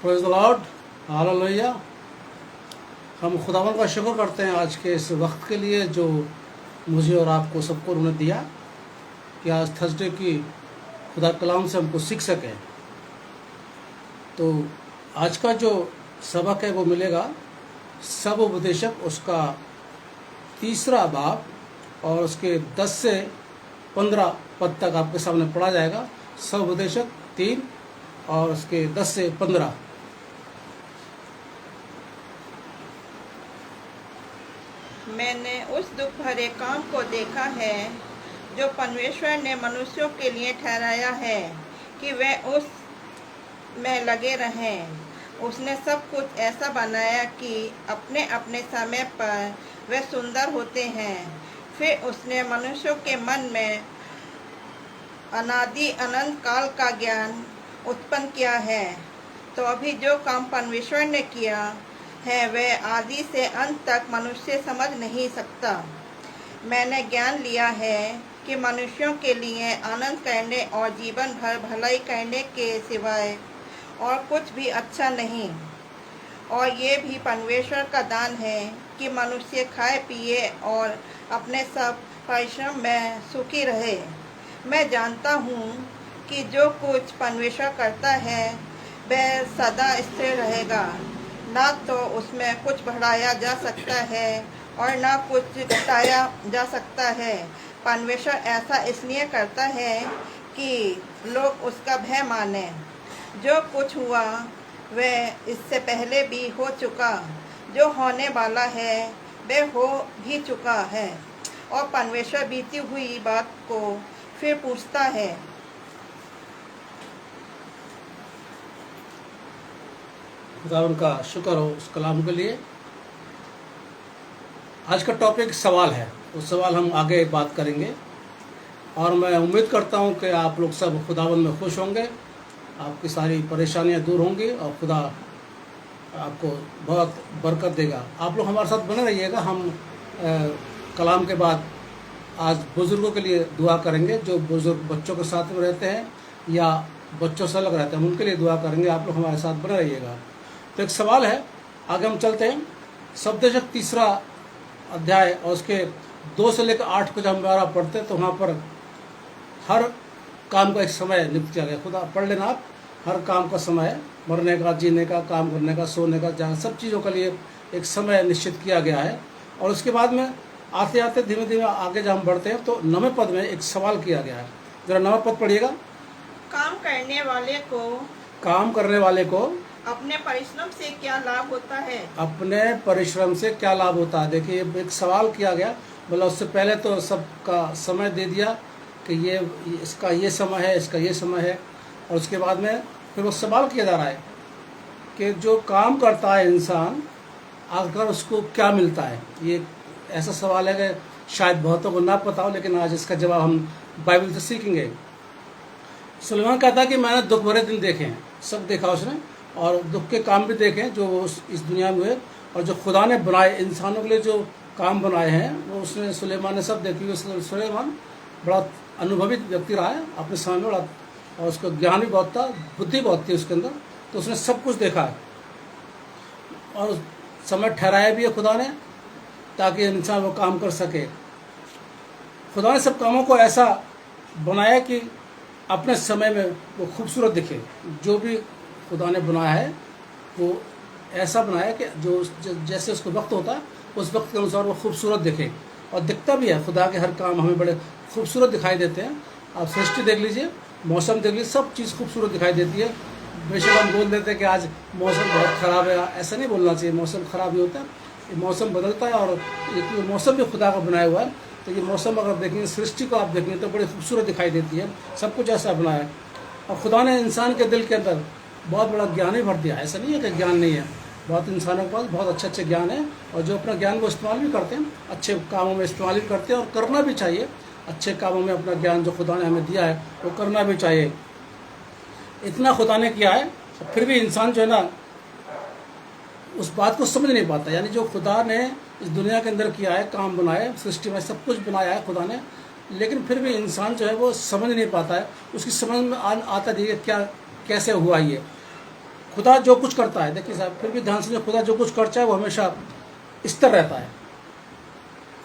Praise the Lord, hallelujah. हम खुदावन का शुक्र करते हैं आज के इस वक्त के लिए जो मुझे और आपको सबको उन्होंने दिया कि आज थर्सडे की खुदा कलाम से हमको सीख सकें। तो आज का जो सबक है वो मिलेगा सब उपदेशक, उसका 3रा बाब और उसके 10 से 15 पद तक आपके सामने पढ़ा जाएगा। सब उपदेशक 3 और उसके 10 से 15। मैंने उस दुख भरे काम को देखा है जो परमेश्वर ने मनुष्यों के लिए ठहराया है कि वे उस में लगे रहें। उसने सब कुछ ऐसा बनाया कि अपने अपने समय पर वे सुंदर होते हैं। फिर उसने मनुष्यों के मन में अनादि अनंत काल का ज्ञान उत्पन्न किया है। तो अभी जो काम परमेश्वर ने किया है वह आदि से अंत तक मनुष्य समझ नहीं सकता। मैंने ज्ञान लिया है कि मनुष्यों के लिए आनंद करने और जीवन भर भलाई करने के सिवाय और कुछ भी अच्छा नहीं, और ये भी परमेश्वर का दान है कि मनुष्य खाए पिए और अपने सब परिश्रम में सुखी रहे। मैं जानता हूँ कि जो कुछ परमेश्वर करता है वह सदा स्थिर रहेगा, ना तो उसमें कुछ बढ़ाया जा सकता है और ना कुछ घटाया जा सकता है। परमेश्वर ऐसा इसलिए करता है कि लोग उसका भय माने। जो कुछ हुआ वह इससे पहले भी हो चुका, जो होने वाला है वह हो भी चुका है, और परमेश्वर बीती हुई बात को फिर पूछता है। खुदावन का शुक्र हो उस कलाम के लिए। आज का टॉपिक सवाल है, उस सवाल हम आगे बात करेंगे, और मैं उम्मीद करता हूं कि आप लोग सब खुदावन में खुश होंगे, आपकी सारी परेशानियां दूर होंगी और खुदा आपको बहुत बरकत देगा। आप लोग हमारे साथ बने रहिएगा। हम कलाम के बाद आज बुज़ुर्गों के लिए दुआ करेंगे, जो बुज़ुर्ग बच्चों के साथ में रहते हैं या बच्चों से अलग रहते हैं, उनके लिए दुआ करेंगे। आप लोग हमारे साथ बने रहिएगा। तो एक सवाल है, आगे हम चलते हैं। सबदेशक 3रा अध्याय और उसके 2 से लेकर 8 को जब हम बारह पढ़ते हैं तो वहाँ पर हर काम का एक समय नियुक्त किया गया। खुदा पढ़ लेना आप, हर काम का समय, मरने का, जीने का, काम करने का, सोने का, जहाँ सब चीज़ों के लिए एक समय निश्चित किया गया है। और उसके बाद में आते आते धीमे धीमे आगे जब हम बढ़ते हैं तो 9वें पद में एक सवाल किया गया है। जरा 9वां पद पढ़िएगा। काम करने वाले को अपने परिश्रम से क्या लाभ होता है? अपने परिश्रम से क्या लाभ होता है। देखिए, एक सवाल किया गया। मतलब उससे पहले तो सबका समय दे दिया कि ये इसका ये समय है, इसका ये समय है, और उसके बाद में फिर वो सवाल किया जा रहा है कि जो काम करता है इंसान, आखिर उसको क्या मिलता है। ये ऐसा सवाल है कि शायद बहुतों को ना पता हो, लेकिन आज इसका जवाब हम बाइबल से सीखेंगे। सुलेमान कहता है कि मैंने दुख भरे दिन देखे हैं, सब देखा उसने, और दुख के काम भी देखे जो इस दुनिया में हुए, और जो खुदा ने बनाए इंसानों के लिए जो काम बनाए हैं वो उसने सुलेमान ने सब देखे। सुलेमान बड़ा अनुभवी व्यक्ति रहा है अपने समय में, बड़ा, और उसको ज्ञान भी बहुत था, बुद्धि बहुत थी उसके अंदर, तो उसने सब कुछ देखा है और समय ठहराया भी है खुदा ने ताकि इंसान वो काम कर सके। खुदा ने सब कामों को ऐसा बनाया कि अपने समय में वो खूबसूरत दिखे। जो भी खुदा ने बनाया है वो ऐसा बनाया कि जो जैसे उसको वक्त होता है उस वक्त के अनुसार वो खूबसूरत दिखे, और दिखता भी है। खुदा के हर काम हमें बड़े खूबसूरत दिखाई देते हैं। आप सृष्टि देख लीजिए, मौसम देख लीजिए, सब चीज़ खूबसूरत दिखाई देती है। बेशक हम बोल देते हैं कि आज मौसम बहुत ख़राब है, ऐसा नहीं बोलना चाहिए। मौसम ख़राब नहीं होता, ये मौसम बदलता है, और ये मौसम भी खुदा का बनाया हुआ है। तो ये मौसम अगर देखेंगे, सृष्टि को आप देखेंगे तो बड़ी खूबसूरत दिखाई देती है, सब कुछ ऐसा बनाया है। और खुदा ने इंसान के दिल के अंदर बहुत बड़ा ज्ञान ही भर दिया है। ऐसा नहीं है कि ज्ञान नहीं है, बहुत इंसानों के पास बहुत अच्छे ज्ञान है, और जो अपना ज्ञान को इस्तेमाल भी करते हैं, अच्छे कामों में इस्तेमाल भी करते हैं, और करना भी चाहिए। अच्छे कामों में अपना ज्ञान जो खुदा ने हमें दिया है वो करना भी चाहिए। इतना खुदा ने किया है, फिर भी इंसान जो है ना उस बात को समझ नहीं पाता। यानी जो खुदा ने इस दुनिया के अंदर किया है, काम बनाए, सृष्टि में सब कुछ बनाया है खुदा ने, लेकिन फिर भी इंसान जो है वो समझ नहीं पाता है। उसकी समझ में आता नहीं है क्या कैसे हुआ ये। खुदा जो कुछ करता है, देखिए साहब फिर भी ध्यान से, खुदा जो कुछ करता है वो हमेशा स्थिर रहता है।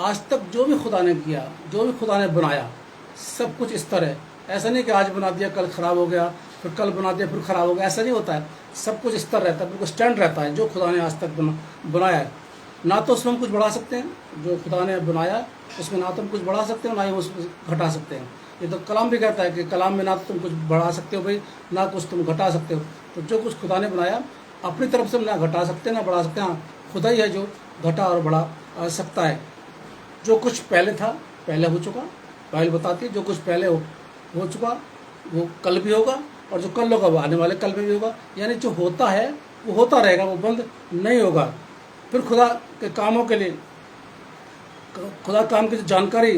आज तक जो भी खुदा ने किया, जो भी खुदा ने बनाया, सब कुछ स्थिर है। ऐसा नहीं कि आज बना दिया कल खराब हो गया, फिर कल बना दिया फिर खराब हो गया, ऐसा नहीं होता है। सब कुछ स्थिर रहता है, बिल्कुल स्टैंड रहता है जो खुदा ने आज तक बनाया है। ना तो उसमें हम कुछ बढ़ा सकते हैं, जो खुदा ने बनाया उसमें ना तो हम कुछ बढ़ा सकते हैं, ना ही उसमें घटा सकते हैं। ये तो कलाम भी कहता है कि कलाम में ना तो तुम कुछ बढ़ा सकते हो भाई, ना कुछ तुम घटा सकते हो। तो जो कुछ खुदा ने बनाया अपनी तरफ से ना घटा सकते ना बढ़ा सकते, हाँ खुदा ही है जो घटा और बढ़ा सकता है। जो कुछ पहले था पहले हो चुका, बाइबल बताती है जो कुछ पहले हो चुका वो कल भी होगा, और जो कल होगा वो आने वाले कल में भी होगा। यानी जो होता है वो होता रहेगा, वो बंद नहीं होगा। फिर खुदा के कामों के लिए, खुदा काम की जानकारी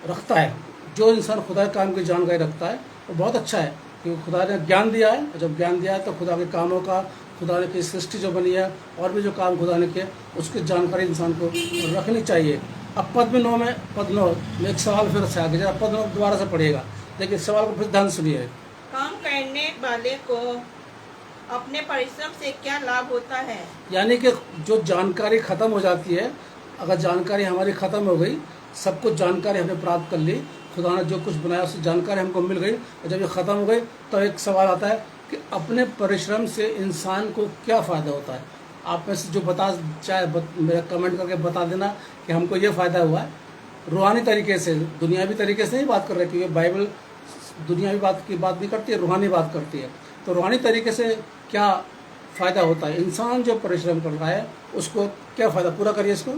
रखता है, जो इंसान खुदा के काम की जानकारी रखता है वो बहुत अच्छा है, क्योंकि खुदा ने ज्ञान दिया है। और जब ज्ञान दिया है तो खुदा के कामों का, खुदा ने की सृष्टि जो बनी है और भी जो काम खुदा ने किया उसकी जानकारी इंसान को रखनी चाहिए। अब पद 9 में एक सवाल फिर से आगे, जरा पद 9 दोबारा से पढ़िएगा। देखिए सवाल को फिर ध्यान सुनिए। काम करने वाले को अपने परिश्रम से क्या लाभ होता है? यानी कि जो जानकारी खत्म हो जाती है, अगर जानकारी हमारी खत्म हो गई, सब कुछ जानकारी हमने प्राप्त कर ली, खुदा ने जो कुछ बनाया उसकी जानकारी हमको मिल गई, और जब ये ख़त्म हो गई तो एक सवाल आता है कि अपने परिश्रम से इंसान को क्या फ़ायदा होता है। आप में से जो मेरा कमेंट करके बता देना कि हमको ये फ़ायदा हुआ है। रूहानी तरीके से, दुनियावी तरीके से नहीं बात कर रहे, क्योंकि बाइबल दुनियावी बात की बात नहीं करती है, रूहानी बात करती है। तो रूहानी तरीके से क्या फ़ायदा होता है, इंसान जो परिश्रम कर रहा है उसको क्या फ़ायदा, पूरा करिए इसको।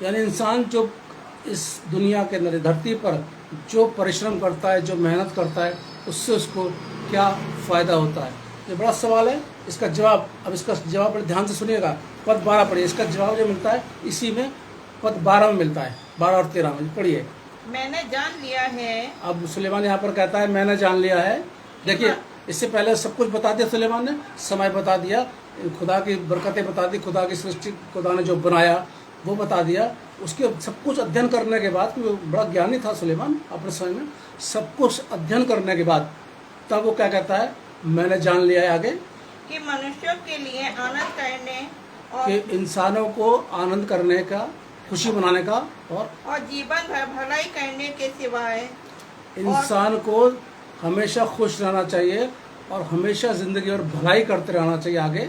यानी इंसान जो इस दुनिया के अंदर, धरती पर जो परिश्रम करता है, जो मेहनत करता है, उससे उसको क्या फ़ायदा होता है। ये बड़ा सवाल है, इसका जवाब, अब इसका जवाब पर ध्यान से सुनिएगा। पद 12 पढ़िए, इसका जवाब जो मिलता है इसी में पद 12 में मिलता है, 12 और 13 में पढ़िए। मैंने जान लिया है। अब सुलेमान यहाँ पर कहता है मैंने जान लिया है। देखिए इससे पहले सब कुछ बता दिया सुलेमान ने, समय बता दिया, खुदा की बरकतें बता दी, खुदा की सृष्टि खुदा ने जो बनाया वो बता दिया। उसके सब कुछ अध्ययन करने के बाद, वो बड़ा ज्ञानी था सुलेमान अपने समय में, सब कुछ अध्ययन करने के बाद तब वो क्या कहता है, मैंने जान लिया है आगे कि मनुष्यों के लिए आनंद करने कि इंसानों को आनंद करने का, खुशी मनाने का और जीवन भर भलाई करने के सिवाय इंसान को हमेशा खुश रहना चाहिए और हमेशा जिंदगी और भलाई करते रहना चाहिए आगे,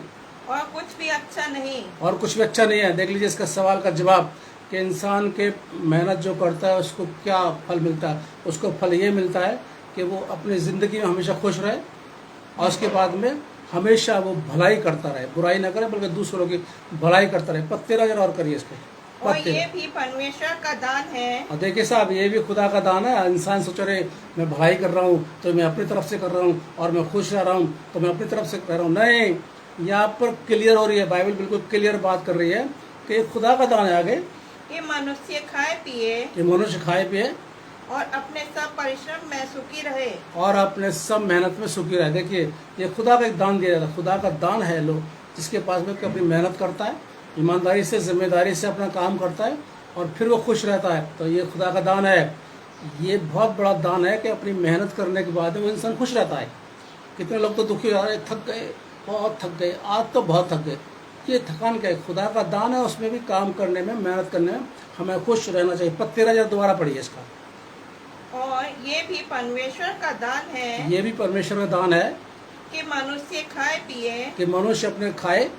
और कुछ भी अच्छा नहीं। और कुछ भी अच्छा नहीं है। देख लीजिए इसका सवाल का जवाब कि इंसान के मेहनत जो करता है उसको क्या फल मिलता है। उसको फल ये मिलता है कि वो अपनी ज़िंदगी में हमेशा खुश रहे, और उसके बाद में हमेशा वो भलाई करता रहे, बुराई ना करे बल्कि दूसरों की भलाई करता रहे। पद 13 जरा और करिए इसको। और ये भी परमेश्वर का दान है। और देखिए साहब, ये भी खुदा का दान है। इंसान सोच रहे मैं भलाई कर रहा हूँ तो मैं अपनी तरफ से कर रहा हूँ, और मैं खुश रह रहा हूँ तो मैं अपनी तरफ से कर रहा हूँ। नहीं, यहाँ पर क्लियर हो रही है, बाइबल बिल्कुल क्लियर बात कर रही है कि ये खुदा का दान है आगे, कि मनुष्य खाए पिए, कि मनुष्य खाए पिए और अपने सब परिश्रम में सुखी रहे, और अपने सब मेहनत में सुखी रहे। देखिए ये खुदा का एक दान दिया जाता है, खुदा का दान है लोग जिसके पास में अपनी मेहनत करता है, ईमानदारी से, जिम्मेदारी से अपना काम करता है और फिर वो खुश रहता है। तो ये खुदा का दान है। ये बहुत बड़ा दान है कि अपनी मेहनत करने के बाद वो इंसान खुश रहता है। कितने लोग तो दुखी हो रहे हैं, थक गए, बहुत थक गए, आज तो बहुत थक गए। ये थकान क्या है, खुदा का दान है, उसमें भी काम करने में, मेहनत करने में हमें खुश रहना चाहिए। पद 13 दोबारा पढ़िए इसका। और ये भी परमेश्वर का दान है, ये भी परमेश्वर का दान है कि मनुष्य खाए पिए, कि मनुष्य अपने खाए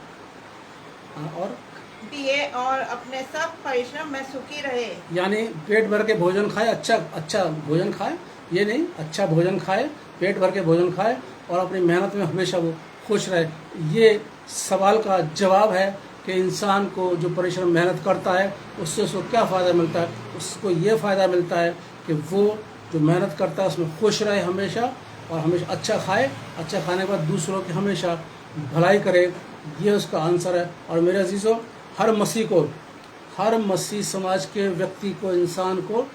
और पिए और अपने सब परिश्रम में सुखी रहे। यानी पेट भर के भोजन खाए, अच्छा भोजन खाए, ये नहीं, अच्छा भोजन खाए, पेट भर के भोजन खाए और अपनी मेहनत में हमेशा वो खुश रहे। ये सवाल का जवाब है कि इंसान को जो परिश्रम मेहनत करता है उससे उसको क्या फ़ायदा मिलता है। उसको ये फ़ायदा मिलता है कि वो जो मेहनत करता है उसमें खुश रहे हमेशा, और हमेशा अच्छा खाए, अच्छा खाने के बाद दूसरों की हमेशा भलाई करे। ये उसका आंसर है। और मेरे अजीज़ों, हर मसीह समाज के व्यक्ति को, इंसान को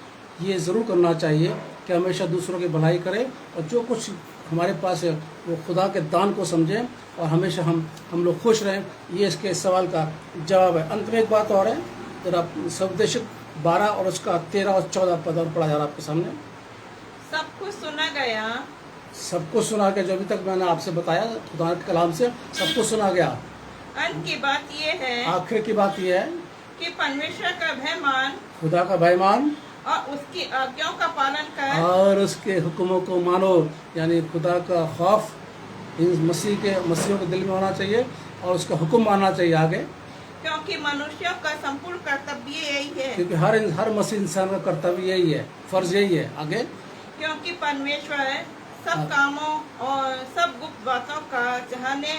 ये ज़रूर करना चाहिए कि हमेशा दूसरों की भलाई करे, और जो कुछ हमारे पास है वो खुदा के दान को समझें और हमेशा हम लोग खुश रहें। ये इसके सवाल का जवाब है। अंत में एक बात और है, जरा सदुपदेशक 12 और उसका 13 और 14 पद और पढ़ा जा रहा है आपके सामने। सब कुछ सुना गया, सबको सुना गया, जो अभी तक मैंने आपसे बताया खुदा के कलाम से सबको सुना गया। अंत की बात ये है आखिर की बात यह है कि परमेश्वर का भय मान खुदा का भय मान और उसकी आज्ञाओं का पालन कर और उसके हुक्मों को मानो, यानी खुदा का खौफ इन मसीहों के दिल में होना चाहिए और उसका हुक्म मानना चाहिए आगे, क्योंकि मनुष्यों का संपूर्ण कर्तव्य यही है। क्योंकि हर मसीह इंसान का कर्तव्य यही है, फर्ज यही है। आगे क्योंकि परमेश्वर सब कामों और सब गुप्त बातों का चाहने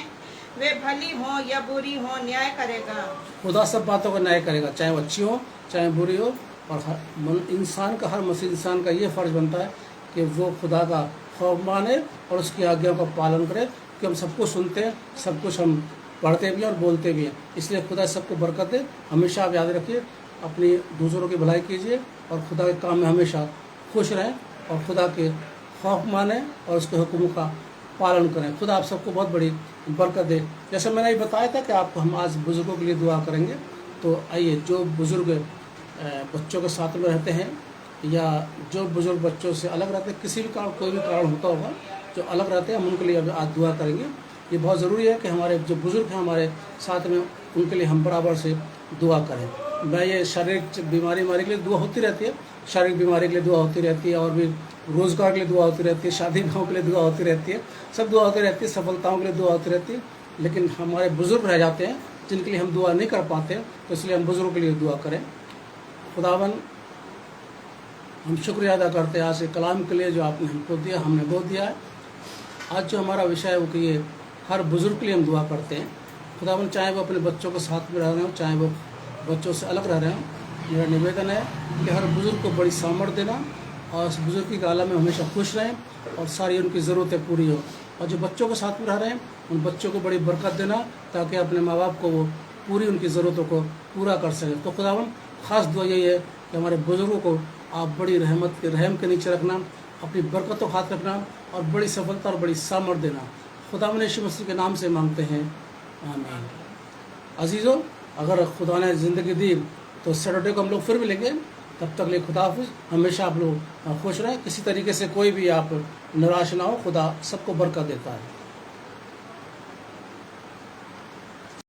वे भली हो या बुरी हो न्याय करेगा। खुदा सब बातों का न्याय करेगा, चाहे वो अच्छी हो चाहे बुरी हो। और हर मसीह इंसान का ये फर्ज बनता है कि वो खुदा का खौफ माने और उसकी आज्ञाओं का पालन करे, कि हम सबको सुनते हैं, सब कुछ हम पढ़ते भी हैं और बोलते भी हैं। इसलिए खुदा सबको बरकत दे। हमेशा आप याद रखिए, अपनी दूसरों की भलाई कीजिए और खुदा के काम में हमेशा खुश रहें और खुदा के खौफ माने और उसके हुक्मों का पालन करें। खुदा आप सबको बहुत बड़ी बरकत दे। जैसे मैंने ये बताया था कि आपको हम आज बुजुर्गों के लिए दुआ करेंगे, तो आइए, जो बुजुर्ग बच्चों के साथ में रहते हैं या जो बुजुर्ग बच्चों से अलग रहते हैं, किसी भी कारण कोई भी कारण होता होगा जो अलग रहते हैं, हम उनके लिए आज दुआ करेंगे। ये बहुत ज़रूरी है कि हमारे जो बुजुर्ग हैं हमारे साथ में, उनके लिए हम बराबर से दुआ करें। मैं ये शारीरिक बीमारी के लिए दुआ होती रहती है, शारीरिक बीमारी के लिए दुआ होती रहती है, और भी रोज़गार के लिए दुआ होती रहती है, शादी ब्याह के लिए दुआ होती रहती है, सब दुआ होती रहती है, सफलताओं के लिए दुआ होती रहती है। लेकिन हमारे बुज़ुर्ग रह जाते हैं जिनके लिए हम दुआ नहीं कर पाते, तो इसलिए हम बुज़ुर्गों के लिए दुआ करें। खुदावन, हम शुक्रिया अदा करते हैं आज के कलाम के लिए जो आपने हमको दिया, हमने वो दिया है। आज जो हमारा विषय है वो कि ये हर बुज़ुर्ग के लिए हम दुआ करते हैं। खुदावन, चाहे वो अपने बच्चों के साथ में रह रहे हो, चाहे वो बच्चों से अलग रह रहे हो, मेरा निवेदन है कि हर बुज़ुर्ग को बड़ी सामर्थ्य देना और उस बुज़ुर्ग की आलम में हमेशा खुश रहें और सारी उनकी ज़रूरतें पूरी हो। और जो बच्चों के साथ में रह रहे हैं उन बच्चों को बड़ी बरकत देना, ताकि अपने माँ बाप को वो पूरी उनकी ज़रूरतों को पूरा कर सकें। तो खुदावन, ख़ास दुआ यही है कि हमारे बुज़ुर्गों को आप बड़ी रहम के नीचे रखना, अपनी बरकतों हाथ रखना और बड़ी सफलता और बड़ी सामर्थ्य देना। खुदावन यीशु मसीह के नाम से मांगते हैं, आमीन। अजीज़ों, अगर खुदा ने ज़िंदगी दी तो सैटरडे को हम लोग फिर मिलेंगे। तब तक लिए खुदा हाफिज़। हमेशा आप लोग खुश रहें, किसी तरीके से कोई भी आप निराश ना हो। खुदा सबको बरकत देता है।